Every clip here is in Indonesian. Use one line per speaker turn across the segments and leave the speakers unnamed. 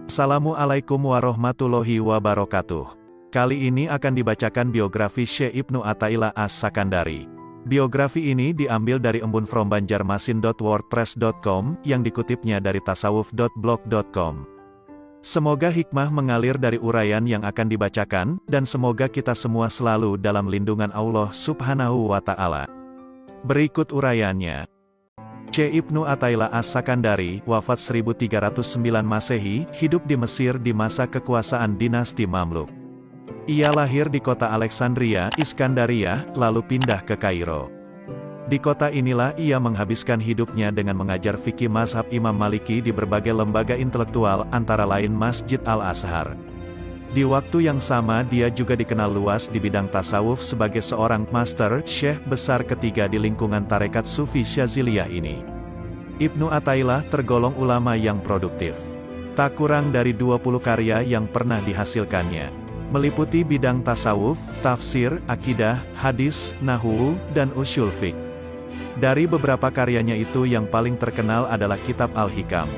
Assalamualaikum warahmatullahi wabarakatuh. Kali ini akan dibacakan biografi Syekh Ibnu Athaillah As-Sakandari. Biografi ini diambil dari embunfrombanjarmasin.wordpress.com yang dikutipnya dari tasawuf.blog.com. Semoga hikmah mengalir dari uraian yang akan dibacakan, dan semoga kita semua selalu dalam lindungan Allah Subhanahu wa Ta'ala. Berikut uraiannya. Syekh Ibnu Athaillah As-Sakandari, wafat 1309 Masehi, hidup di Mesir di masa kekuasaan dinasti Mamluk. Ia lahir di kota Alexandria, Iskandaria, lalu pindah ke Kairo. Di kota inilah ia menghabiskan hidupnya dengan mengajar fikih mazhab Imam Maliki di berbagai lembaga intelektual, antara lain Masjid Al-Azhar. Di waktu yang sama dia juga dikenal luas di bidang tasawuf sebagai seorang master syekh besar ketiga di lingkungan tarekat Sufi Syaziliyah ini. Ibnu Athaillah tergolong ulama yang produktif. Tak kurang dari 20 karya yang pernah dihasilkannya, meliputi bidang tasawuf, tafsir, akidah, hadis, nahwu, dan usyul fiqh. Dari beberapa karyanya itu yang paling terkenal adalah Kitab Al-Hikam.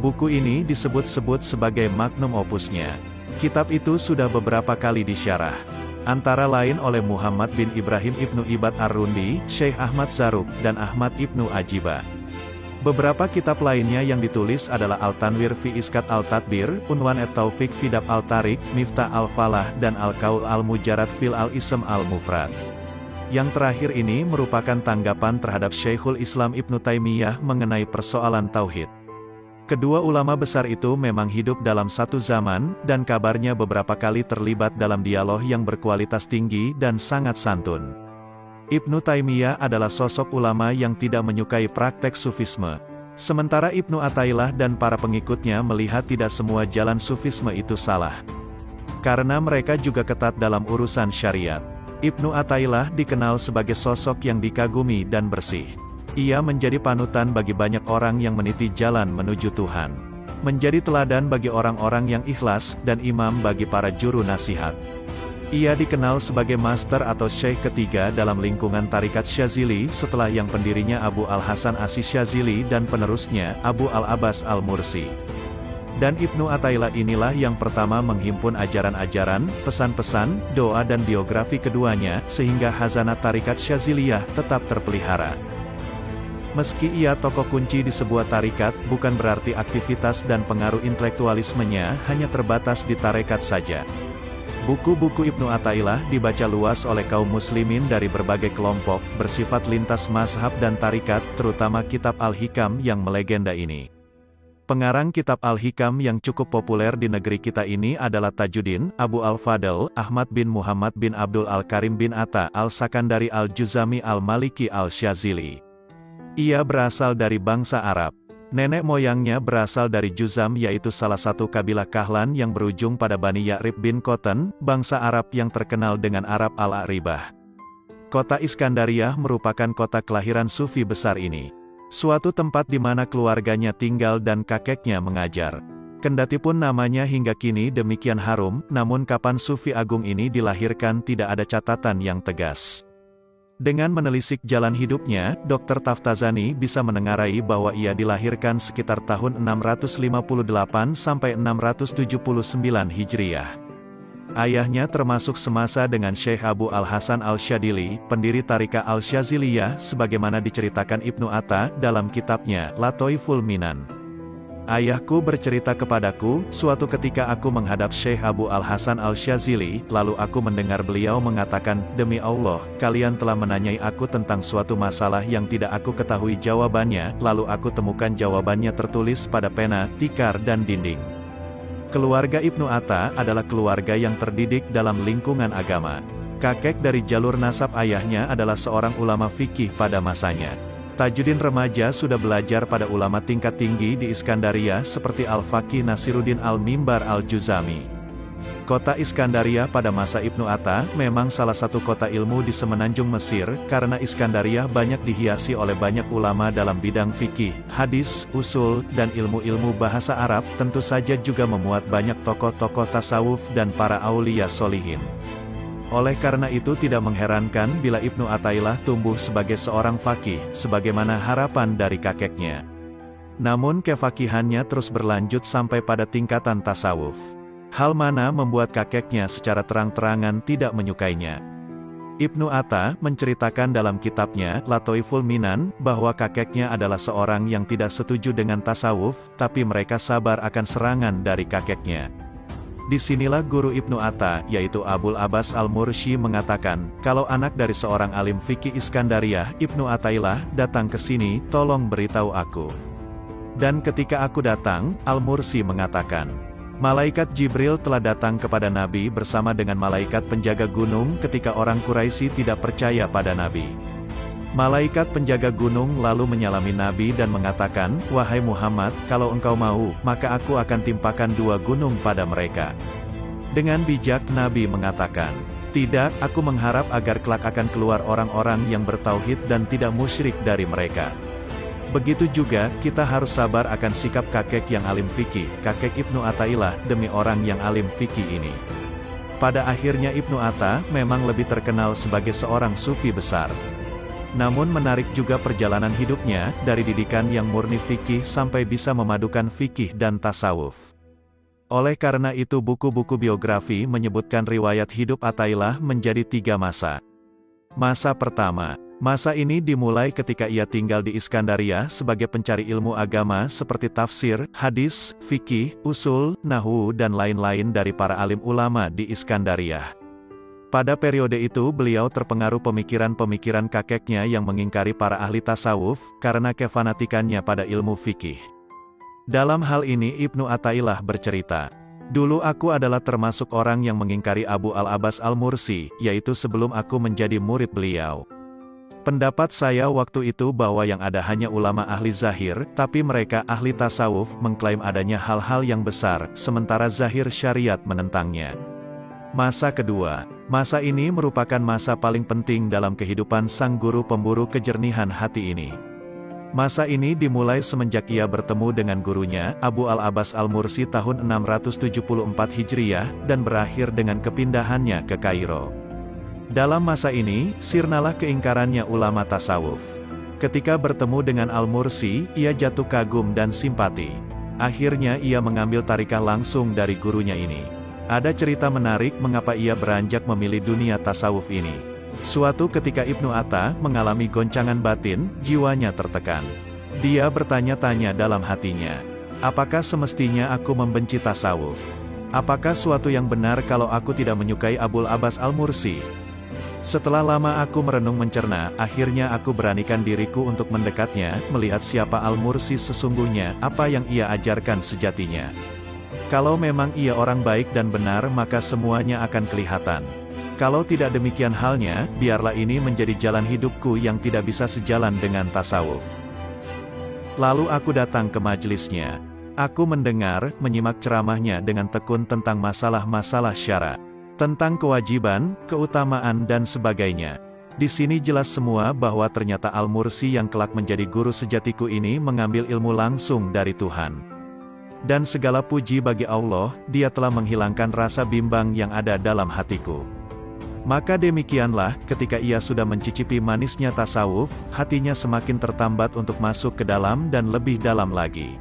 Buku ini disebut-sebut sebagai magnum opusnya. Kitab itu sudah beberapa kali disyarah, antara lain oleh Muhammad bin Ibrahim Ibnu Ibad Ar-Rundi, Syekh Ahmad Zarruq, dan Ahmad Ibnu Ajiba. Beberapa kitab lainnya yang ditulis adalah Al-Tanwir fi Iskat Al-Tadbir, Unwan at-Taufiq fi Dab Al-Tariq, Miftah Al-Falah, dan Al-Qaul Al-Mujarrad fil Al-Ism Al-Mufrad. Yang terakhir ini merupakan tanggapan terhadap Syekhul Islam Ibnu Taimiyah mengenai persoalan tauhid. Kedua ulama besar itu memang hidup dalam satu zaman, dan kabarnya beberapa kali terlibat dalam dialog yang berkualitas tinggi dan sangat santun. Ibnu Taimiyah adalah sosok ulama yang tidak menyukai praktek sufisme. Sementara Ibnu Athaillah dan para pengikutnya melihat tidak semua jalan sufisme itu salah, karena mereka juga ketat dalam urusan syariat. Ibnu Athaillah dikenal sebagai sosok yang dikagumi dan bersih. Ia menjadi panutan bagi banyak orang yang meniti jalan menuju Tuhan. Menjadi teladan bagi orang-orang yang ikhlas, dan imam bagi para juru nasihat. Ia dikenal sebagai master atau syekh ketiga dalam lingkungan tarikat Syazili setelah yang pendirinya Abu Al-Hasan Asy-Syazili dan penerusnya, Abu Al-Abbas Al-Mursi. Dan Ibnu Athaillah inilah yang pertama menghimpun ajaran-ajaran, pesan-pesan, doa dan biografi keduanya, sehingga khazanah tarikat Syaziliyah tetap terpelihara. Meski ia tokoh kunci di sebuah tarikat, bukan berarti aktivitas dan pengaruh intelektualismenya hanya terbatas di tarekat saja. Buku-buku Ibnu Athaillah dibaca luas oleh kaum muslimin dari berbagai kelompok, bersifat lintas mazhab dan tarikat, terutama Kitab Al-Hikam yang melegenda ini. Pengarang Kitab Al-Hikam yang cukup populer di negeri kita ini adalah Tajuddin, Abu Al-Fadl, Ahmad bin Muhammad bin Abdul Al-Karim bin Atta Al-Sakandari Al-Juzami Al-Maliki Al-Syazili. Ia berasal dari bangsa Arab. Nenek moyangnya berasal dari Juzam, yaitu salah satu kabilah Kahlan yang berujung pada Bani Ya'rib bin Qotan, bangsa Arab yang terkenal dengan Arab Al-A'ribah. Kota Iskandariyah merupakan kota kelahiran Sufi besar ini. Suatu tempat di mana keluarganya tinggal dan kakeknya mengajar. Kendatipun namanya hingga kini demikian harum, namun kapan Sufi agung ini dilahirkan tidak ada catatan yang tegas. Dengan menelisik jalan hidupnya, Dr. Taftazani bisa menengarai bahwa ia dilahirkan sekitar tahun 658 sampai 679 Hijriah. Ayahnya termasuk semasa dengan Syekh Abu Al-Hasan Al-Syadili, pendiri Tariqah Al-Syaziliyah, sebagaimana diceritakan Ibnu Atta dalam kitabnya Latoiful Minan. Ayahku bercerita kepadaku, suatu ketika aku menghadap Syekh Abu Al-Hasan Al-Syazili, lalu aku mendengar beliau mengatakan, "Demi Allah, kalian telah menanyai aku tentang suatu masalah yang tidak aku ketahui jawabannya, lalu aku temukan jawabannya tertulis pada pena, tikar dan dinding." Keluarga Ibnu Atta adalah keluarga yang terdidik dalam lingkungan agama. Kakek dari jalur nasab ayahnya adalah seorang ulama fikih pada masanya. Tajuddin remaja sudah belajar pada ulama tingkat tinggi di Iskandaria seperti Al-Faqih Nasiruddin Al-Mimbar Al-Juzami. Kota Iskandaria pada masa Ibnu Atta memang salah satu kota ilmu di semenanjung Mesir, karena Iskandaria banyak dihiasi oleh banyak ulama dalam bidang fikih, hadis, usul, dan ilmu-ilmu bahasa Arab, tentu saja juga memuat banyak tokoh-tokoh tasawuf dan para aulia solihin. Oleh karena itu tidak mengherankan bila Ibnu Athaillah tumbuh sebagai seorang faqih, sebagaimana harapan dari kakeknya. Namun kefakihannya terus berlanjut sampai pada tingkatan tasawuf. Hal mana membuat kakeknya secara terang-terangan tidak menyukainya. Ibnu Atta menceritakan dalam kitabnya Latoiful Minan bahwa kakeknya adalah seorang yang tidak setuju dengan tasawuf, tapi mereka sabar akan serangan dari kakeknya. Disinilah guru Ibnu Atta, yaitu Abul Abbas Al-Mursi mengatakan, kalau anak dari seorang alim fikih Iskandariyah, Ibnu Attailah, datang ke sini, tolong beritahu aku. Dan ketika aku datang, Al-Mursi mengatakan, malaikat Jibril telah datang kepada Nabi bersama dengan malaikat penjaga gunung ketika orang Quraisy tidak percaya pada Nabi. Malaikat penjaga gunung lalu menyalami Nabi dan mengatakan, wahai Muhammad, kalau engkau mau, maka aku akan timpakan 2 gunung pada mereka. Dengan bijak Nabi mengatakan, tidak, aku mengharap agar kelak akan keluar orang-orang yang bertauhid dan tidak musyrik dari mereka. Begitu juga, kita harus sabar akan sikap kakek yang alim fikih, kakek Ibnu Attailah, demi orang yang alim fikih ini. Pada akhirnya Ibnu Atta memang lebih terkenal sebagai seorang sufi besar. Namun menarik juga perjalanan hidupnya, dari didikan yang murni fikih sampai bisa memadukan fikih dan tasawuf. Oleh karena itu buku-buku biografi menyebutkan riwayat hidup Attailah menjadi 3 masa. Masa pertama. Masa ini dimulai ketika ia tinggal di Iskandaria sebagai pencari ilmu agama seperti tafsir, hadis, fikih, usul, nahwu dan lain-lain dari para alim ulama di Iskandaria. Pada periode itu beliau terpengaruh pemikiran-pemikiran kakeknya yang mengingkari para ahli tasawuf, karena kefanatikannya pada ilmu fikih. Dalam hal ini Ibnu Attailah bercerita, dulu aku adalah termasuk orang yang mengingkari Abu Al-Abbas Al-Mursi, yaitu sebelum aku menjadi murid beliau. Pendapat saya waktu itu bahwa yang ada hanya ulama ahli zahir, tapi mereka ahli tasawuf mengklaim adanya hal-hal yang besar, sementara zahir syariat menentangnya. Masa kedua. Masa ini merupakan masa paling penting dalam kehidupan sang guru pemburu kejernihan hati ini. Masa ini dimulai semenjak ia bertemu dengan gurunya, Abu Al-Abbas Al-Mursi tahun 674 Hijriyah, dan berakhir dengan kepindahannya ke Kairo. Dalam masa ini, sirnalah keingkarannya ulama tasawuf. Ketika bertemu dengan Al-Mursi, ia jatuh kagum dan simpati. Akhirnya ia mengambil tarikah langsung dari gurunya ini. Ada cerita menarik mengapa ia beranjak memilih dunia tasawuf ini. Suatu ketika Ibnu Atta mengalami goncangan batin, jiwanya tertekan. Dia bertanya-tanya dalam hatinya, apakah semestinya aku membenci tasawuf? Apakah suatu yang benar kalau aku tidak menyukai Abul Abbas Al-Mursi? Setelah lama aku merenung mencerna, akhirnya aku beranikan diriku untuk mendekatnya, melihat siapa Al-Mursi sesungguhnya, apa yang ia ajarkan sejatinya. Kalau memang ia orang baik dan benar maka semuanya akan kelihatan. Kalau tidak demikian halnya, biarlah ini menjadi jalan hidupku yang tidak bisa sejalan dengan tasawuf. Lalu aku datang ke majelisnya. Aku mendengar, menyimak ceramahnya dengan tekun tentang masalah-masalah syara. Tentang kewajiban, keutamaan dan sebagainya. Di sini jelas semua bahwa ternyata Al-Mursi yang kelak menjadi guru sejatiku ini mengambil ilmu langsung dari Tuhan. Dan segala puji bagi Allah, Dia telah menghilangkan rasa bimbang yang ada dalam hatiku. Maka demikianlah, ketika ia sudah mencicipi manisnya tasawuf, hatinya semakin tertambat untuk masuk ke dalam dan lebih dalam lagi.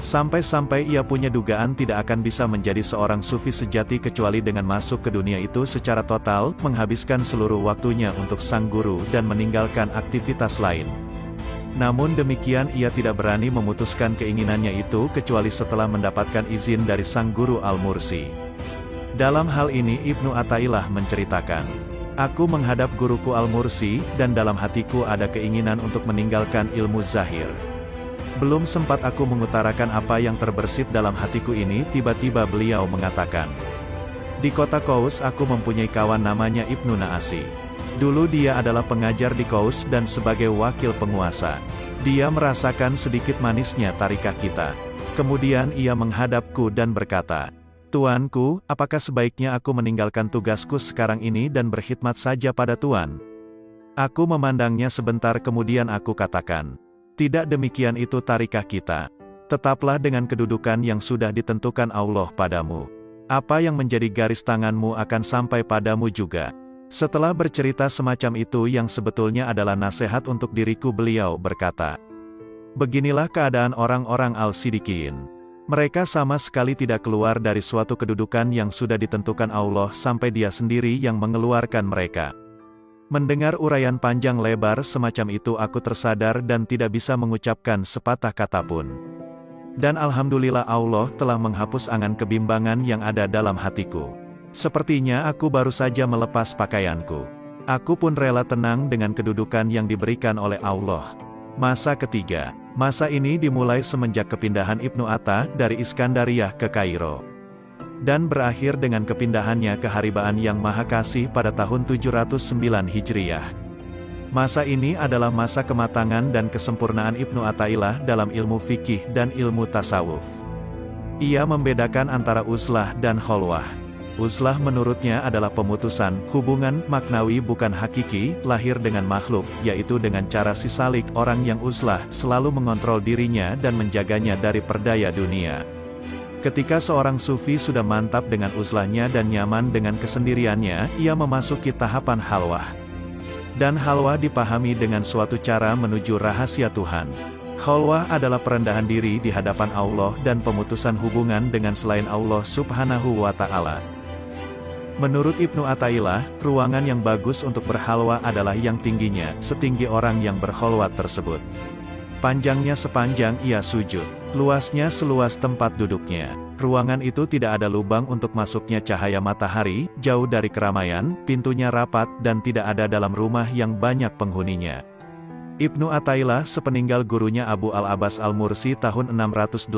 Sampai-sampai ia punya dugaan tidak akan bisa menjadi seorang sufi sejati kecuali dengan masuk ke dunia itu secara total, menghabiskan seluruh waktunya untuk sang guru dan meninggalkan aktivitas lain. Namun demikian ia tidak berani memutuskan keinginannya itu kecuali setelah mendapatkan izin dari sang guru Al-Mursi. Dalam hal ini Ibnu Attailah menceritakan, aku menghadap guruku Al-Mursi, dan dalam hatiku ada keinginan untuk meninggalkan ilmu zahir. Belum sempat aku mengutarakan apa yang terbersit dalam hatiku ini, tiba-tiba beliau mengatakan, di kota Kous aku mempunyai kawan namanya Ibnu Naasi. Dulu dia adalah pengajar di Kous dan sebagai wakil penguasa. Dia merasakan sedikit manisnya tarikah kita. Kemudian ia menghadapku dan berkata, Tuanku, apakah sebaiknya aku meninggalkan tugasku sekarang ini dan berkhidmat saja pada Tuan? Aku memandangnya sebentar kemudian aku katakan, tidak demikian itu tarikah kita. Tetaplah dengan kedudukan yang sudah ditentukan Allah padamu. Apa yang menjadi garis tanganmu akan sampai padamu juga. Setelah bercerita semacam itu yang sebetulnya adalah nasihat untuk diriku, beliau berkata, Beginilah keadaan orang-orang Al-Siddiqin. Mereka sama sekali tidak keluar dari suatu kedudukan yang sudah ditentukan Allah sampai Dia sendiri yang mengeluarkan mereka. Mendengar uraian panjang lebar semacam itu aku tersadar dan tidak bisa mengucapkan sepatah kata pun. Dan Alhamdulillah Allah telah menghapus angan kebimbangan yang ada dalam hatiku. Sepertinya aku baru saja melepas pakaianku. Aku pun rela tenang dengan kedudukan yang diberikan oleh Allah. Masa ketiga. Masa ini dimulai semenjak kepindahan Ibnu Atta dari Iskandariyah ke Kairo. Dan berakhir dengan kepindahannya ke Haribaan Yang Maha Kasih pada tahun 709 Hijriyah. Masa ini adalah masa kematangan dan kesempurnaan Ibnu Athaillah dalam ilmu fikih dan ilmu tasawuf. Ia membedakan antara uzlah dan kholwah. Uzlah menurutnya adalah pemutusan hubungan maknawi bukan hakiki, lahir dengan makhluk, yaitu dengan cara sisalik orang yang uzlah selalu mengontrol dirinya dan menjaganya dari perdaya dunia. Ketika seorang sufi sudah mantap dengan uzlahnya dan nyaman dengan kesendiriannya, ia memasuki tahapan halwah. Dan halwah dipahami dengan suatu cara menuju rahasia Tuhan. Kholwah adalah perendahan diri di hadapan Allah dan pemutusan hubungan dengan selain Allah Subhanahu wa Ta'ala. Menurut Ibnu Athaillah, ruangan yang bagus untuk berhalwah adalah yang tingginya setinggi orang yang berkholwat tersebut. Panjangnya sepanjang ia sujud, luasnya seluas tempat duduknya. Ruangan itu tidak ada lubang untuk masuknya cahaya matahari, jauh dari keramaian, pintunya rapat dan tidak ada dalam rumah yang banyak penghuninya. Ibnu Athaillah sepeninggal gurunya Abu Al-Abbas Al-Mursi tahun 686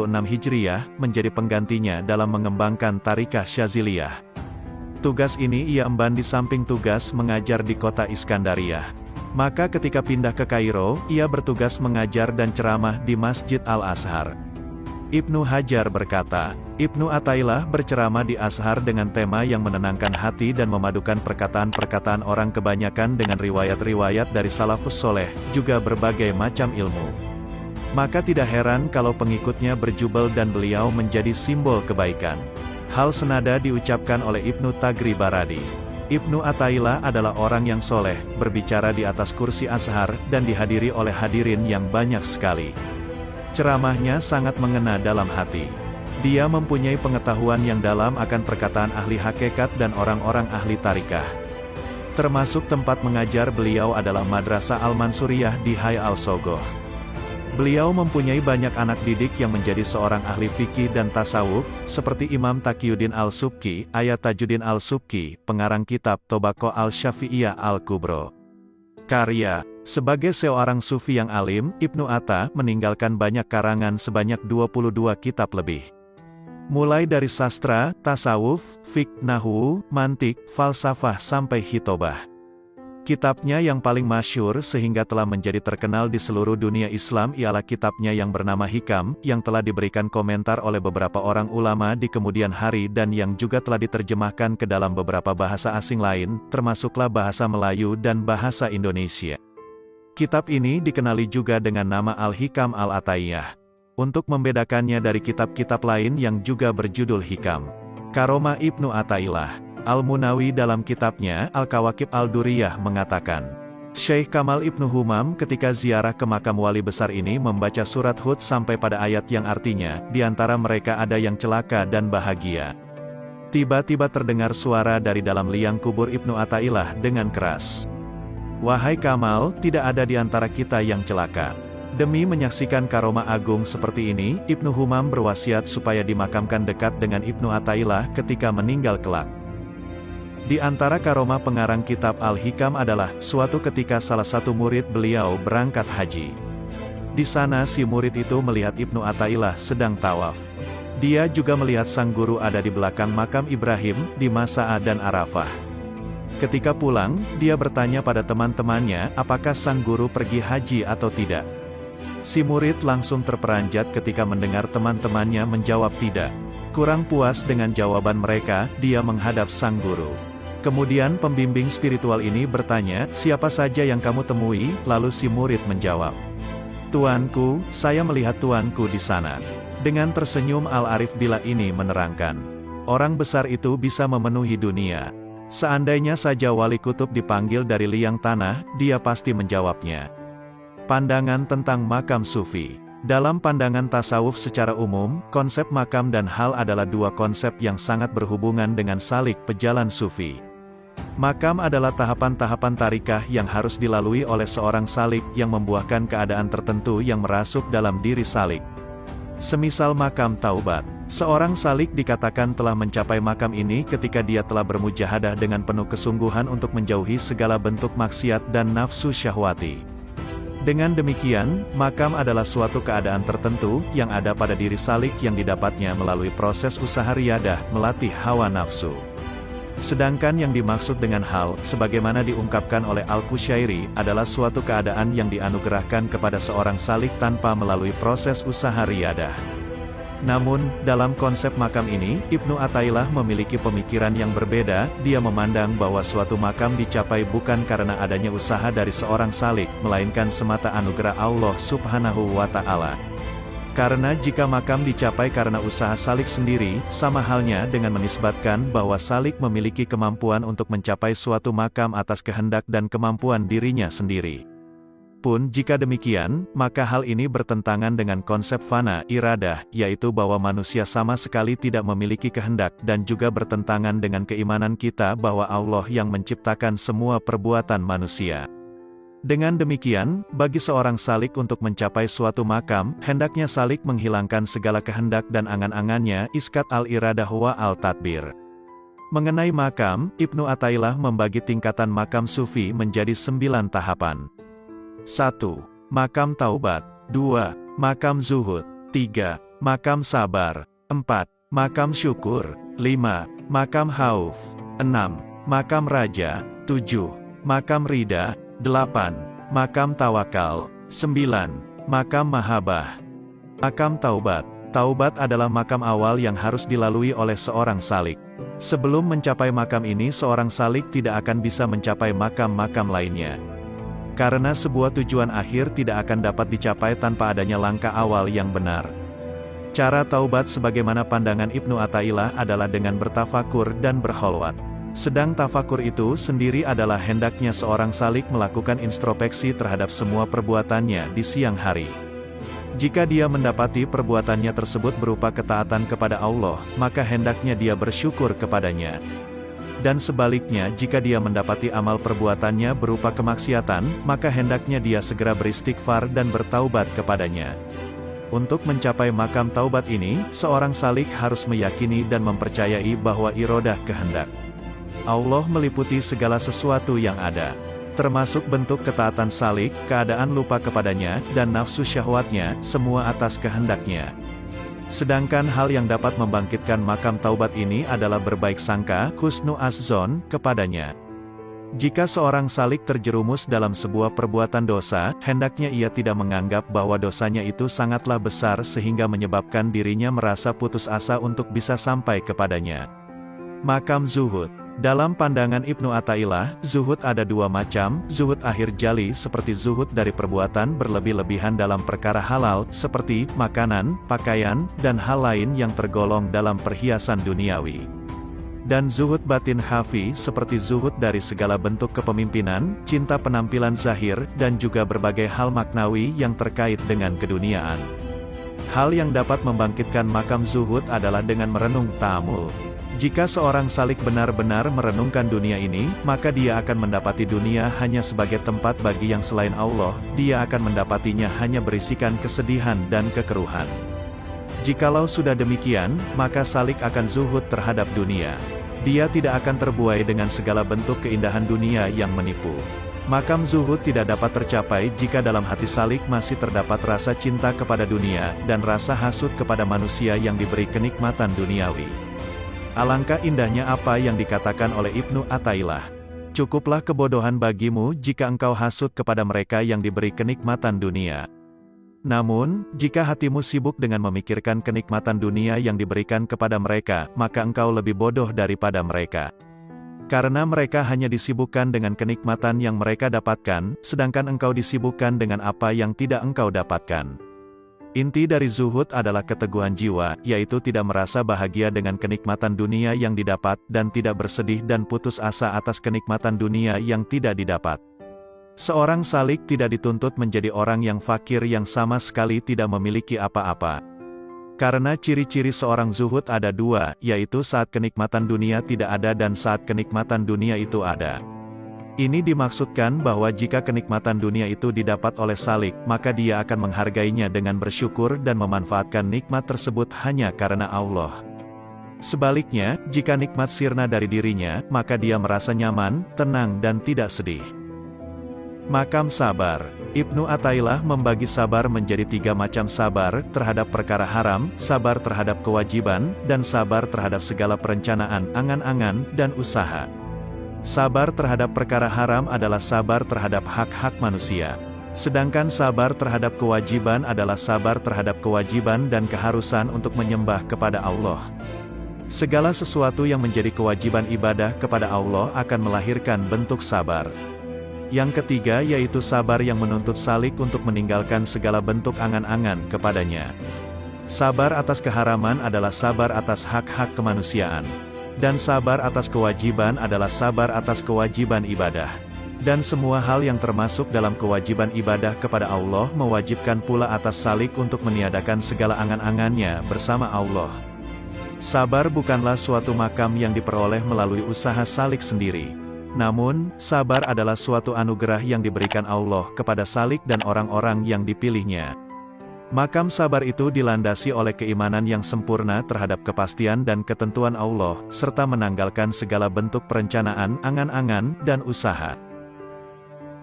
Hijriyah, menjadi penggantinya dalam mengembangkan Tariqah Syaziliyah. Tugas ini ia emban di samping tugas mengajar di kota Iskandariyah. Maka ketika pindah ke Kairo, ia bertugas mengajar dan ceramah di Masjid Al-Azhar. Ibnu Hajar berkata, Ibnu Athaillah berceramah di Azhar dengan tema yang menenangkan hati dan memadukan perkataan-perkataan orang kebanyakan dengan riwayat-riwayat dari salafus soleh, juga berbagai macam ilmu. Maka tidak heran kalau pengikutnya berjubel dan beliau menjadi simbol kebaikan. Hal senada diucapkan oleh Ibnu Taghribaradi. Ibnu Athaillah adalah orang yang soleh, berbicara di atas kursi Azhar, dan dihadiri oleh hadirin yang banyak sekali. Ceramahnya sangat mengena dalam hati. Dia mempunyai pengetahuan yang dalam akan perkataan ahli hakikat dan orang-orang ahli tarikah. Termasuk tempat mengajar beliau adalah Madrasah Al-Mansuriyah di Hay Al-Sogoh. Beliau mempunyai banyak anak didik yang menjadi seorang ahli fikih dan tasawuf, seperti Imam Taqiyuddin Al-Subki, Ayat Tajuddin Al-Subki, pengarang kitab Tobaqo Al-Syafi'iyah Al-Kubro. Karya. Sebagai seorang sufi yang alim, Ibnu Atta meninggalkan banyak karangan sebanyak 22 kitab lebih. Mulai dari sastra, tasawuf, fiqh, nahwu, mantik, falsafah sampai hitobah. Kitabnya yang paling masyhur sehingga telah menjadi terkenal di seluruh dunia Islam ialah kitabnya yang bernama Hikam, yang telah diberikan komentar oleh beberapa orang ulama di kemudian hari dan yang juga telah diterjemahkan ke dalam beberapa bahasa asing lain, termasuklah bahasa Melayu dan bahasa Indonesia. Kitab ini dikenali juga dengan nama Al-Hikam Al-Ataiyah. Untuk membedakannya dari kitab-kitab lain yang juga berjudul Hikam. Karomah Ibnu Athaillah. Al-Munawi dalam kitabnya, Al-Kawakib Al-Duriyah mengatakan, Syekh Kamal Ibnu Humam ketika ziarah ke makam wali besar ini membaca surat Hud sampai pada ayat yang artinya, di antara mereka ada yang celaka dan bahagia. Tiba-tiba terdengar suara dari dalam liang kubur Ibnu Athaillah dengan keras. Wahai Kamal, tidak ada di antara kita yang celaka. Demi menyaksikan karomah agung seperti ini, Ibnu Humam berwasiat supaya dimakamkan dekat dengan Ibnu Athaillah ketika meninggal kelak. Di antara karomah pengarang kitab Al-Hikam adalah, suatu ketika salah satu murid beliau berangkat haji. Di sana si murid itu melihat Ibnu Athaillah sedang tawaf. Dia juga melihat sang guru ada di belakang makam Ibrahim, di Mas'a dan Arafah. Ketika pulang, dia bertanya pada teman-temannya apakah sang guru pergi haji atau tidak. Si murid langsung terperanjat ketika mendengar teman-temannya menjawab tidak. Kurang puas dengan jawaban mereka, dia menghadap sang guru. Kemudian pembimbing spiritual ini bertanya, siapa saja yang kamu temui? Lalu si murid menjawab, Tuanku, saya melihat tuanku di sana. Dengan tersenyum Al-Arif Billah ini menerangkan, orang besar itu bisa memenuhi dunia. Seandainya saja wali kutub dipanggil dari liang tanah, dia pasti menjawabnya. Pandangan tentang makam sufi. Dalam pandangan tasawuf secara umum, konsep makam dan hal adalah dua konsep yang sangat berhubungan dengan salik pejalan sufi. Makam adalah tahapan-tahapan tarikah yang harus dilalui oleh seorang salik yang membuahkan keadaan tertentu yang merasuk dalam diri salik. Semisal makam taubat. Seorang salik dikatakan telah mencapai makam ini ketika dia telah bermujahadah dengan penuh kesungguhan untuk menjauhi segala bentuk maksiat dan nafsu syahwati. Dengan demikian, makam adalah suatu keadaan tertentu yang ada pada diri salik yang didapatnya melalui proses usaha riyadah melatih hawa nafsu. Sedangkan yang dimaksud dengan hal, sebagaimana diungkapkan oleh Al-Qushairi, adalah suatu keadaan yang dianugerahkan kepada seorang salik tanpa melalui proses usaha riyadah. Namun, dalam konsep makam ini, Ibnu Athaillah memiliki pemikiran yang berbeda. Dia memandang bahwa suatu makam dicapai bukan karena adanya usaha dari seorang salik, melainkan semata anugerah Allah Subhanahu wa Ta'ala. Karena jika makam dicapai karena usaha salik sendiri, sama halnya dengan menisbatkan bahwa salik memiliki kemampuan untuk mencapai suatu makam atas kehendak dan kemampuan dirinya sendiri. Pun jika demikian, maka hal ini bertentangan dengan konsep fana iradah, yaitu bahwa manusia sama sekali tidak memiliki kehendak, dan juga bertentangan dengan keimanan kita bahwa Allah yang menciptakan semua perbuatan manusia. Dengan demikian, bagi seorang salik untuk mencapai suatu makam, hendaknya salik menghilangkan segala kehendak dan angan-angannya, iskat al-iradah wa al-tadbir. Mengenai makam, Ibnu Athaillah membagi tingkatan makam sufi menjadi 9 tahapan. 1. Makam taubat. 2. Makam zuhud. 3. Makam sabar. 4. Makam syukur. 5. Makam khauf. 6. Makam raja. 7. Makam rida. 8. Makam tawakal. 9. Makam mahabah. Makam taubat. Taubat adalah makam awal yang harus dilalui oleh seorang salik. Sebelum mencapai makam ini, seorang salik tidak akan bisa mencapai makam-makam lainnya. Karena sebuah tujuan akhir tidak akan dapat dicapai tanpa adanya langkah awal yang benar. Cara taubat sebagaimana pandangan Ibnu Athaillah adalah dengan bertafakur dan berkholwat. Sedang tafakur itu sendiri adalah hendaknya seorang salik melakukan introspeksi terhadap semua perbuatannya di siang hari. Jika dia mendapati perbuatannya tersebut berupa ketaatan kepada Allah, maka hendaknya dia bersyukur kepadanya. Dan sebaliknya, jika dia mendapati amal perbuatannya berupa kemaksiatan, maka hendaknya dia segera beristighfar dan bertaubat kepadanya. Untuk mencapai makam taubat ini, seorang salik harus meyakini dan mempercayai bahwa iradah kehendak Allah meliputi segala sesuatu yang ada, termasuk bentuk ketaatan salik, keadaan lupa kepadanya, dan nafsu syahwatnya, semua atas kehendaknya. Sedangkan hal yang dapat membangkitkan makam taubat ini adalah berbaik sangka, husnu az-zon, kepadanya. Jika seorang salik terjerumus dalam sebuah perbuatan dosa, hendaknya ia tidak menganggap bahwa dosanya itu sangatlah besar sehingga menyebabkan dirinya merasa putus asa untuk bisa sampai kepadanya. Makam zuhud. Dalam pandangan Ibnu Athaillah, zuhud ada dua macam, zuhud akhir jali seperti zuhud dari perbuatan berlebih-lebihan dalam perkara halal, seperti makanan, pakaian, dan hal lain yang tergolong dalam perhiasan duniawi. Dan zuhud batin khafi seperti zuhud dari segala bentuk kepemimpinan, cinta penampilan zahir, dan juga berbagai hal maknawi yang terkait dengan keduniaan. Hal yang dapat membangkitkan makam zuhud adalah dengan merenung ta'amul. Jika seorang salik benar-benar merenungkan dunia ini, maka dia akan mendapati dunia hanya sebagai tempat bagi yang selain Allah, dia akan mendapatinya hanya berisikan kesedihan dan kekeruhan. Jikalau sudah demikian, maka salik akan zuhud terhadap dunia. Dia tidak akan terbuai dengan segala bentuk keindahan dunia yang menipu. Makam zuhud tidak dapat tercapai jika dalam hati salik masih terdapat rasa cinta kepada dunia, dan rasa hasud kepada manusia yang diberi kenikmatan duniawi. Alangkah indahnya apa yang dikatakan oleh Ibnu Athaillah. Cukuplah kebodohan bagimu jika engkau hasud kepada mereka yang diberi kenikmatan dunia. Namun, jika hatimu sibuk dengan memikirkan kenikmatan dunia yang diberikan kepada mereka, maka engkau lebih bodoh daripada mereka. Karena mereka hanya disibukkan dengan kenikmatan yang mereka dapatkan, sedangkan engkau disibukkan dengan apa yang tidak engkau dapatkan. Inti dari zuhud adalah keteguhan jiwa, yaitu tidak merasa bahagia dengan kenikmatan dunia yang didapat, dan tidak bersedih dan putus asa atas kenikmatan dunia yang tidak didapat. Seorang salik tidak dituntut menjadi orang yang fakir yang sama sekali tidak memiliki apa-apa. Karena ciri-ciri seorang zuhud ada dua, yaitu saat kenikmatan dunia tidak ada dan saat kenikmatan dunia itu ada. Ini dimaksudkan bahwa jika kenikmatan dunia itu didapat oleh salik, maka dia akan menghargainya dengan bersyukur dan memanfaatkan nikmat tersebut hanya karena Allah. Sebaliknya, jika nikmat sirna dari dirinya, maka dia merasa nyaman, tenang dan tidak sedih. Makam sabar. Ibnu Athaillah membagi sabar menjadi 3 macam: sabar terhadap perkara haram, sabar terhadap kewajiban, dan sabar terhadap segala perencanaan, angan-angan, dan usaha. Sabar terhadap perkara haram adalah sabar terhadap hak-hak manusia. Sedangkan sabar terhadap kewajiban adalah sabar terhadap kewajiban dan keharusan untuk menyembah kepada Allah. Segala sesuatu yang menjadi kewajiban ibadah kepada Allah akan melahirkan bentuk sabar. Yang ketiga yaitu sabar yang menuntut salik untuk meninggalkan segala bentuk angan-angan kepadanya. Sabar atas keharaman adalah sabar atas hak-hak kemanusiaan. Dan sabar atas kewajiban adalah sabar atas kewajiban ibadah. Dan semua hal yang termasuk dalam kewajiban ibadah kepada Allah mewajibkan pula atas salik untuk meniadakan segala angan-angannya bersama Allah. Sabar bukanlah suatu makam yang diperoleh melalui usaha salik sendiri. Namun, sabar adalah suatu anugerah yang diberikan Allah kepada salik dan orang-orang yang dipilihnya. Makam sabar itu dilandasi oleh keimanan yang sempurna terhadap kepastian dan ketentuan Allah, serta menanggalkan segala bentuk perencanaan, angan-angan, dan usaha.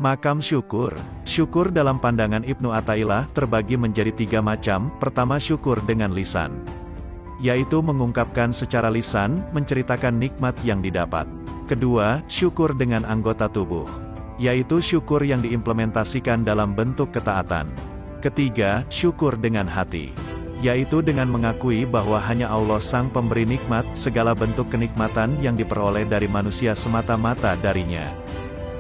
Makam syukur. Syukur dalam pandangan Ibnu Athaillah terbagi menjadi 3 macam. Pertama, syukur dengan lisan, yaitu mengungkapkan secara lisan, menceritakan nikmat yang didapat. Kedua, syukur dengan anggota tubuh, yaitu syukur yang diimplementasikan dalam bentuk ketaatan. Ketiga, syukur dengan hati, yaitu dengan mengakui bahwa hanya Allah sang pemberi nikmat, segala bentuk kenikmatan yang diperoleh dari manusia semata-mata darinya.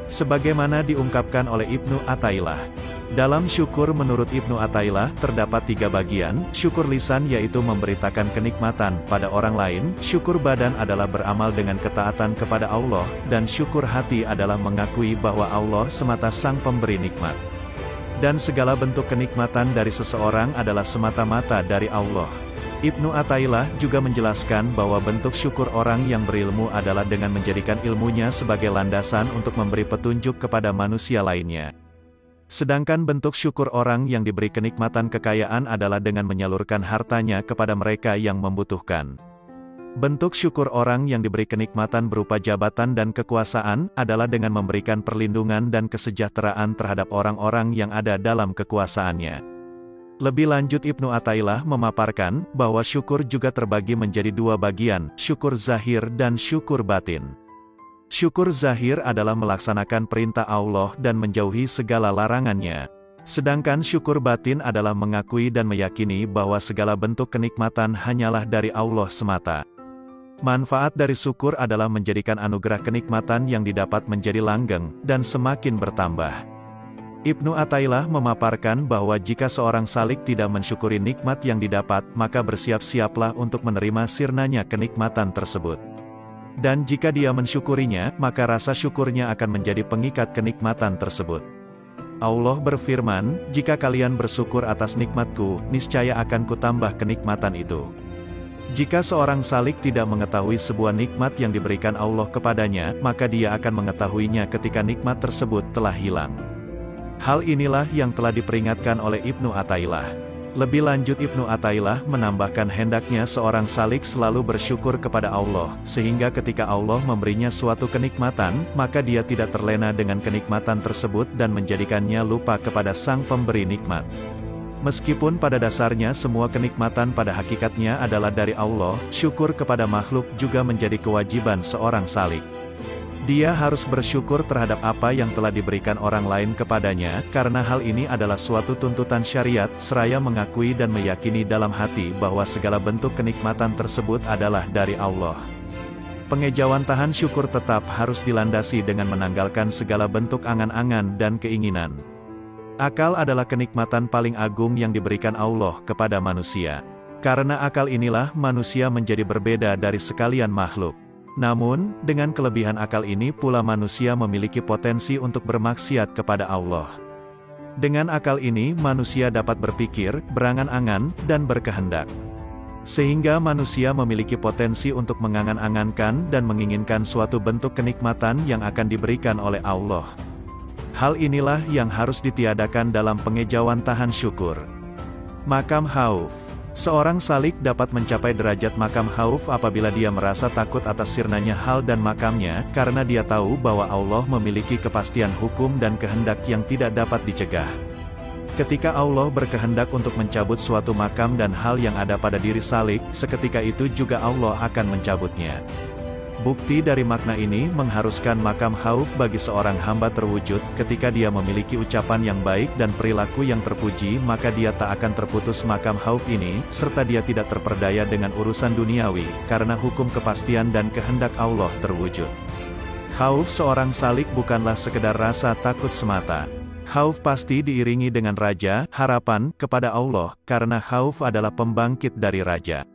Sebagaimana diungkapkan oleh Ibnu Athaillah. Dalam syukur menurut Ibnu Athaillah terdapat 3 bagian. Syukur lisan yaitu memberitakan kenikmatan pada orang lain, syukur badan adalah beramal dengan ketaatan kepada Allah, dan syukur hati adalah mengakui bahwa Allah semata sang pemberi nikmat. Dan segala bentuk kenikmatan dari seseorang adalah semata-mata dari Allah. Ibnu Athaillah juga menjelaskan bahwa bentuk syukur orang yang berilmu adalah dengan menjadikan ilmunya sebagai landasan untuk memberi petunjuk kepada manusia lainnya. Sedangkan bentuk syukur orang yang diberi kenikmatan kekayaan adalah dengan menyalurkan hartanya kepada mereka yang membutuhkan. Bentuk syukur orang yang diberi kenikmatan berupa jabatan dan kekuasaan adalah dengan memberikan perlindungan dan kesejahteraan terhadap orang-orang yang ada dalam kekuasaannya. Lebih lanjut Ibnu Athaillah memaparkan bahwa syukur juga terbagi menjadi 2 bagian, syukur zahir dan syukur batin. Syukur zahir adalah melaksanakan perintah Allah dan menjauhi segala larangannya. Sedangkan syukur batin adalah mengakui dan meyakini bahwa segala bentuk kenikmatan hanyalah dari Allah semata. Manfaat dari syukur adalah menjadikan anugerah kenikmatan yang didapat menjadi langgeng, dan semakin bertambah. Ibnu Athaillah memaparkan bahwa jika seorang salik tidak mensyukuri nikmat yang didapat, maka bersiap-siaplah untuk menerima sirnanya kenikmatan tersebut. Dan jika dia mensyukurinya, maka rasa syukurnya akan menjadi pengikat kenikmatan tersebut. Allah berfirman, "Jika kalian bersyukur atas nikmatku, niscaya akan kutambah kenikmatan itu." Jika seorang salik tidak mengetahui sebuah nikmat yang diberikan Allah kepadanya, maka dia akan mengetahuinya ketika nikmat tersebut telah hilang. Hal inilah yang telah diperingatkan oleh Ibnu Athaillah. Lebih lanjut Ibnu Athaillah menambahkan hendaknya seorang salik selalu bersyukur kepada Allah, sehingga ketika Allah memberinya suatu kenikmatan, maka dia tidak terlena dengan kenikmatan tersebut dan menjadikannya lupa kepada sang pemberi nikmat. Meskipun pada dasarnya semua kenikmatan pada hakikatnya adalah dari Allah, syukur kepada makhluk juga menjadi kewajiban seorang salik. Dia harus bersyukur terhadap apa yang telah diberikan orang lain kepadanya, karena hal ini adalah suatu tuntutan syariat, seraya mengakui dan meyakini dalam hati bahwa segala bentuk kenikmatan tersebut adalah dari Allah. Pengejawantahan syukur tetap harus dilandasi dengan menanggalkan segala bentuk angan-angan dan keinginan. Akal adalah kenikmatan paling agung yang diberikan Allah kepada manusia. Karena akal inilah manusia menjadi berbeda dari sekalian makhluk. Namun, dengan kelebihan akal ini pula manusia memiliki potensi untuk bermaksiat kepada Allah. Dengan akal ini manusia dapat berpikir, berangan-angan, dan berkehendak. Sehingga manusia memiliki potensi untuk mengangan-angankan dan menginginkan suatu bentuk kenikmatan yang akan diberikan oleh Allah. Hal inilah yang harus ditiadakan dalam pengejawantahan syukur. Makam khauf. Seorang salik dapat mencapai derajat makam khauf apabila dia merasa takut atas sirnanya hal dan makamnya, karena dia tahu bahwa Allah memiliki kepastian hukum dan kehendak yang tidak dapat dicegah. Ketika Allah berkehendak untuk mencabut suatu makam dan hal yang ada pada diri salik, seketika itu juga Allah akan mencabutnya. Bukti dari makna ini mengharuskan makam khauf bagi seorang hamba terwujud. Ketika dia memiliki ucapan yang baik dan perilaku yang terpuji, maka dia tak akan terputus makam khauf ini, serta dia tidak terperdaya dengan urusan duniawi, karena hukum kepastian dan kehendak Allah terwujud. Khauf seorang salik bukanlah sekedar rasa takut semata. Khauf pasti diiringi dengan raja, harapan kepada Allah, karena khauf adalah pembangkit dari raja.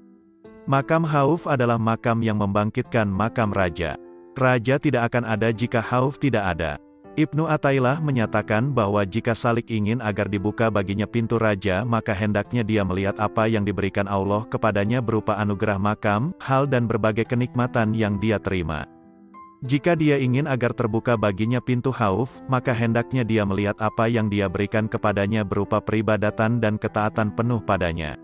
Makam khauf adalah makam yang membangkitkan makam raja. Raja tidak akan ada jika khauf tidak ada. Ibnu Athaillah menyatakan bahwa jika salik ingin agar dibuka baginya pintu raja, maka hendaknya dia melihat apa yang diberikan Allah kepadanya berupa anugerah makam, hal dan berbagai kenikmatan yang dia terima. Jika dia ingin agar terbuka baginya pintu khauf, maka hendaknya dia melihat apa yang dia berikan kepadanya berupa peribadatan dan ketaatan penuh padanya.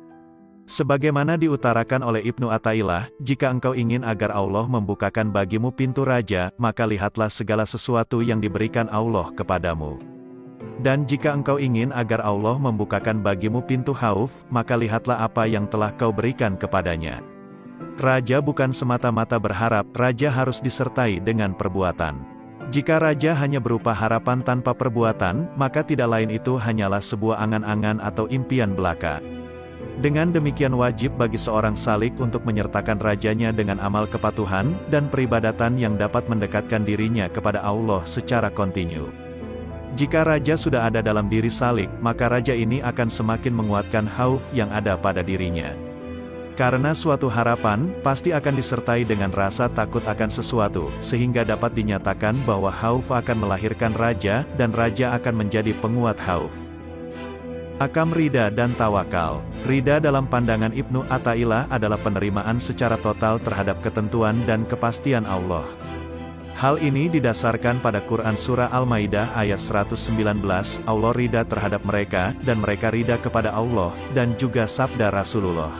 Sebagaimana diutarakan oleh Ibnu Athaillah, jika engkau ingin agar Allah membukakan bagimu pintu raja, maka lihatlah segala sesuatu yang diberikan Allah kepadamu. Dan jika engkau ingin agar Allah membukakan bagimu pintu khauf, maka lihatlah apa yang telah kau berikan kepadanya. Raja bukan semata-mata berharap, raja harus disertai dengan perbuatan. Jika raja hanya berupa harapan tanpa perbuatan, maka tidak lain itu hanyalah sebuah angan-angan atau impian belaka. Dengan demikian wajib bagi seorang salik untuk menyertakan rajanya dengan amal kepatuhan, dan peribadatan yang dapat mendekatkan dirinya kepada Allah secara kontinu. Jika raja sudah ada dalam diri salik, maka raja ini akan semakin menguatkan khauf yang ada pada dirinya. Karena suatu harapan, pasti akan disertai dengan rasa takut akan sesuatu, sehingga dapat dinyatakan bahwa khauf akan melahirkan raja, dan raja akan menjadi penguat khauf. Makam rida dan tawakal. Rida dalam pandangan Ibnu Athaillah adalah penerimaan secara total terhadap ketentuan dan kepastian Allah. Hal ini didasarkan pada Quran Surah Al-Maidah ayat 119, Allah rida terhadap mereka, dan mereka rida kepada Allah, dan juga sabda Rasulullah.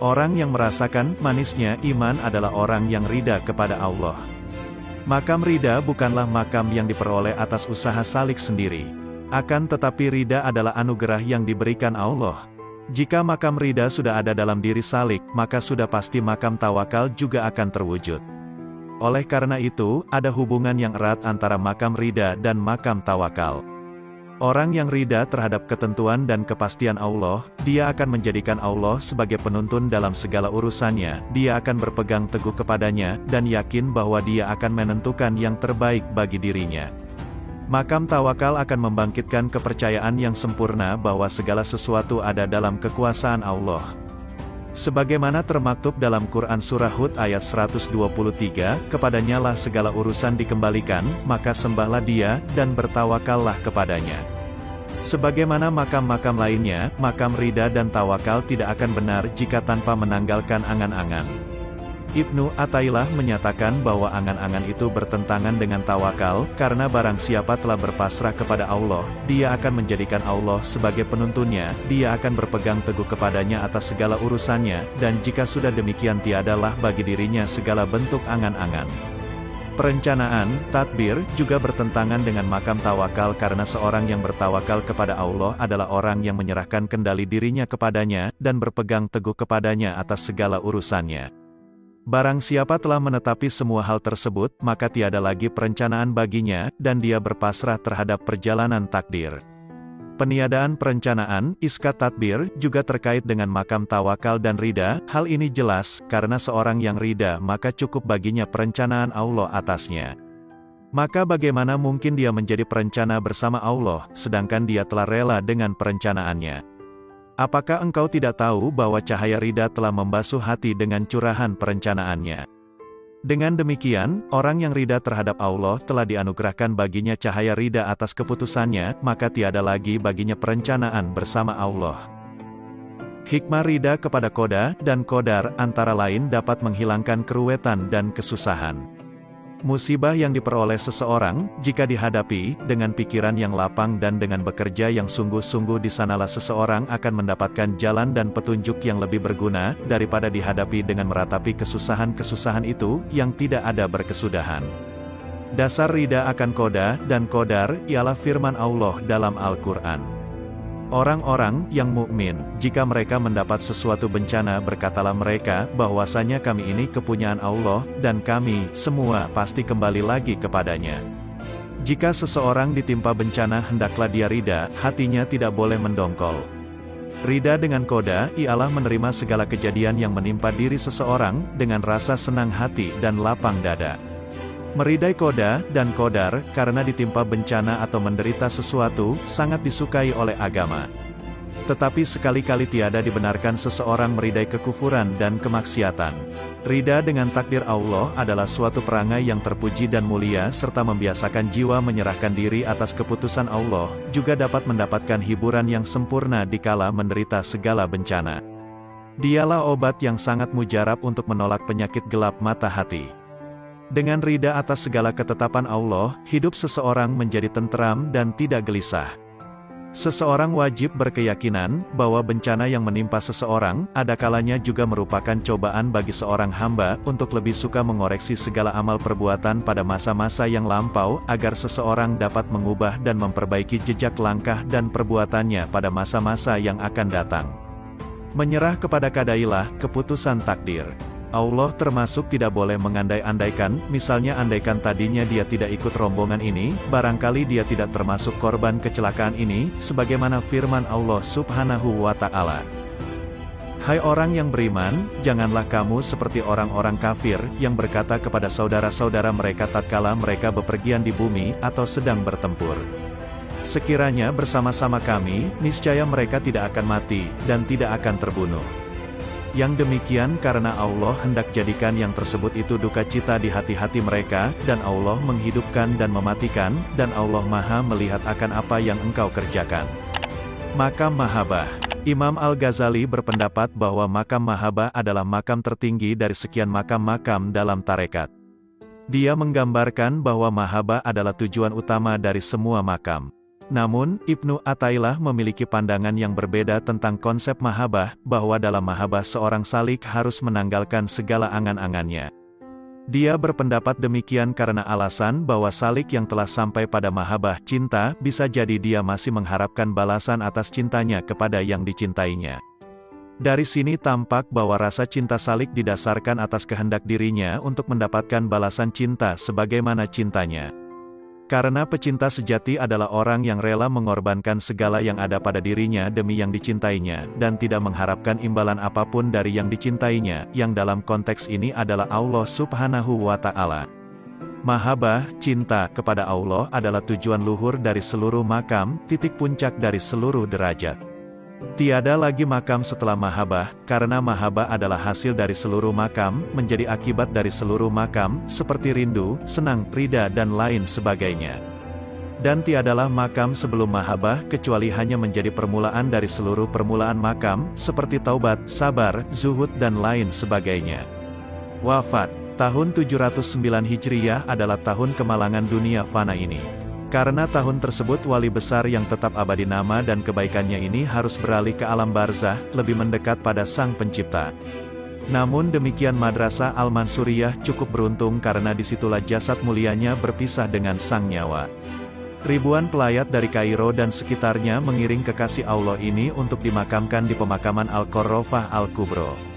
Orang yang merasakan manisnya iman adalah orang yang rida kepada Allah. Makam rida bukanlah makam yang diperoleh atas usaha salik sendiri. Akan tetapi rida adalah anugerah yang diberikan Allah. Jika makam rida sudah ada dalam diri salik, maka sudah pasti makam tawakal juga akan terwujud. Oleh karena itu, ada hubungan yang erat antara makam rida dan makam tawakal. Orang yang rida terhadap ketentuan dan kepastian Allah, dia akan menjadikan Allah sebagai penuntun dalam segala urusannya, dia akan berpegang teguh kepadanya, dan yakin bahwa dia akan menentukan yang terbaik bagi dirinya. Makam tawakal akan membangkitkan kepercayaan yang sempurna bahwa segala sesuatu ada dalam kekuasaan Allah. Sebagaimana termaktub dalam Quran Surah Hud ayat 123, kepadanya lah segala urusan dikembalikan, maka sembahlah dia, dan bertawakallah kepadanya. Sebagaimana makam-makam lainnya, makam rida dan tawakal tidak akan benar jika tanpa menanggalkan angan-angan. Ibnu Athaillah menyatakan bahwa angan-angan itu bertentangan dengan tawakal, karena barang siapa telah berpasrah kepada Allah, dia akan menjadikan Allah sebagai penuntunnya, dia akan berpegang teguh kepadanya atas segala urusannya, dan jika sudah demikian tiadalah bagi dirinya segala bentuk angan-angan. Perencanaan, tadbir, juga bertentangan dengan makam tawakal karena seorang yang bertawakal kepada Allah adalah orang yang menyerahkan kendali dirinya kepadanya, dan berpegang teguh kepadanya atas segala urusannya. Barang siapa telah menetapi semua hal tersebut, maka tiada lagi perencanaan baginya, dan dia berpasrah terhadap perjalanan takdir. Peniadaan perencanaan, iskat tadbir, juga terkait dengan makam tawakal dan rida. Hal ini jelas, karena seorang yang rida maka cukup baginya perencanaan Allah atasnya. Maka bagaimana mungkin dia menjadi perencana bersama Allah, sedangkan dia telah rela dengan perencanaannya? Apakah engkau tidak tahu bahwa cahaya rida telah membasuh hati dengan curahan perencanaannya? Dengan demikian, orang yang ridha terhadap Allah telah dianugerahkan baginya cahaya ridha atas keputusannya, maka tiada lagi baginya perencanaan bersama Allah. Hikmah ridha kepada qada dan qadar antara lain dapat menghilangkan keruwetan dan kesusahan. Musibah yang diperoleh seseorang, jika dihadapi dengan pikiran yang lapang dan dengan bekerja yang sungguh-sungguh, di sanalah seseorang akan mendapatkan jalan dan petunjuk yang lebih berguna, daripada dihadapi dengan meratapi kesusahan-kesusahan itu, yang tidak ada berkesudahan. Dasar ridha akan qada dan qadar, ialah firman Allah dalam Al-Quran. Orang-orang yang mukmin, jika mereka mendapat sesuatu bencana, berkatalah mereka, bahwasanya kami ini kepunyaan Allah, dan kami semua pasti kembali lagi kepadanya. Jika seseorang ditimpa bencana, hendaklah dia ridha, hatinya tidak boleh mendongkol. Ridha dengan qada ialah menerima segala kejadian yang menimpa diri seseorang, dengan rasa senang hati dan lapang dada. Meridai qada dan qadar, karena ditimpa bencana atau menderita sesuatu, sangat disukai oleh agama. Tetapi sekali-kali tiada dibenarkan seseorang meridai kekufuran dan kemaksiatan. Ridha dengan takdir Allah adalah suatu perangai yang terpuji dan mulia, serta membiasakan jiwa menyerahkan diri atas keputusan Allah, juga dapat mendapatkan hiburan yang sempurna dikala menderita segala bencana. Dialah obat yang sangat mujarab untuk menolak penyakit gelap mata hati. Dengan ridha atas segala ketetapan Allah, hidup seseorang menjadi tentram dan tidak gelisah. Seseorang wajib berkeyakinan bahwa bencana yang menimpa seseorang, ada kalanya juga merupakan cobaan bagi seorang hamba, untuk lebih suka mengoreksi segala amal perbuatan pada masa-masa yang lampau, agar seseorang dapat mengubah dan memperbaiki jejak langkah dan perbuatannya pada masa-masa yang akan datang. Menyerah kepada kadailah keputusan takdir. Allah termasuk tidak boleh mengandai-andaikan, misalnya andaikan tadinya dia tidak ikut rombongan ini, barangkali dia tidak termasuk korban kecelakaan ini, sebagaimana firman Allah Subhanahu wa Ta'ala. Hai orang yang beriman, janganlah kamu seperti orang-orang kafir, yang berkata kepada saudara-saudara mereka tatkala mereka bepergian di bumi, atau sedang bertempur. Sekiranya bersama-sama kami, niscaya mereka tidak akan mati, dan tidak akan terbunuh. Yang demikian karena Allah hendak jadikan yang tersebut itu duka cita di hati-hati mereka, dan Allah menghidupkan dan mematikan, dan Allah Maha melihat akan apa yang engkau kerjakan. Makam Mahabbah. Imam Al-Ghazali berpendapat bahwa makam Mahabbah adalah makam tertinggi dari sekian makam-makam dalam tarekat. Dia menggambarkan bahwa Mahabbah adalah tujuan utama dari semua makam. Namun, Ibnu Athaillah memiliki pandangan yang berbeda tentang konsep mahabbah, bahwa dalam mahabbah seorang salik harus menanggalkan segala angan-angannya. Dia berpendapat demikian karena alasan bahwa salik yang telah sampai pada mahabbah cinta, bisa jadi dia masih mengharapkan balasan atas cintanya kepada yang dicintainya. Dari sini tampak bahwa rasa cinta salik didasarkan atas kehendak dirinya untuk mendapatkan balasan cinta sebagaimana cintanya. Karena pecinta sejati adalah orang yang rela mengorbankan segala yang ada pada dirinya demi yang dicintainya, dan tidak mengharapkan imbalan apapun dari yang dicintainya, yang dalam konteks ini adalah Allah Subhanahu wa Ta'ala. Mahabbah, cinta kepada Allah adalah tujuan luhur dari seluruh makam, titik puncak dari seluruh derajat. Tiada lagi makam setelah mahabbah, karena mahabbah adalah hasil dari seluruh makam, menjadi akibat dari seluruh makam, seperti rindu, senang, ridha dan lain sebagainya. Dan tiadalah makam sebelum mahabbah, kecuali hanya menjadi permulaan dari seluruh permulaan makam, seperti taubat, sabar, zuhud dan lain sebagainya. Wafat. Tahun 709 Hijriyah adalah tahun kemalangan dunia fana ini. Karena tahun tersebut wali besar yang tetap abadi nama dan kebaikannya ini harus beralih ke alam barzah, lebih mendekat pada Sang Pencipta. Namun demikian Madrasah Al-Mansuriyah cukup beruntung karena disitulah jasad mulianya berpisah dengan sang nyawa. Ribuan pelayat dari Kairo dan sekitarnya mengiring kekasih Allah ini untuk dimakamkan di pemakaman Al-Qorrofah Al-Kubro.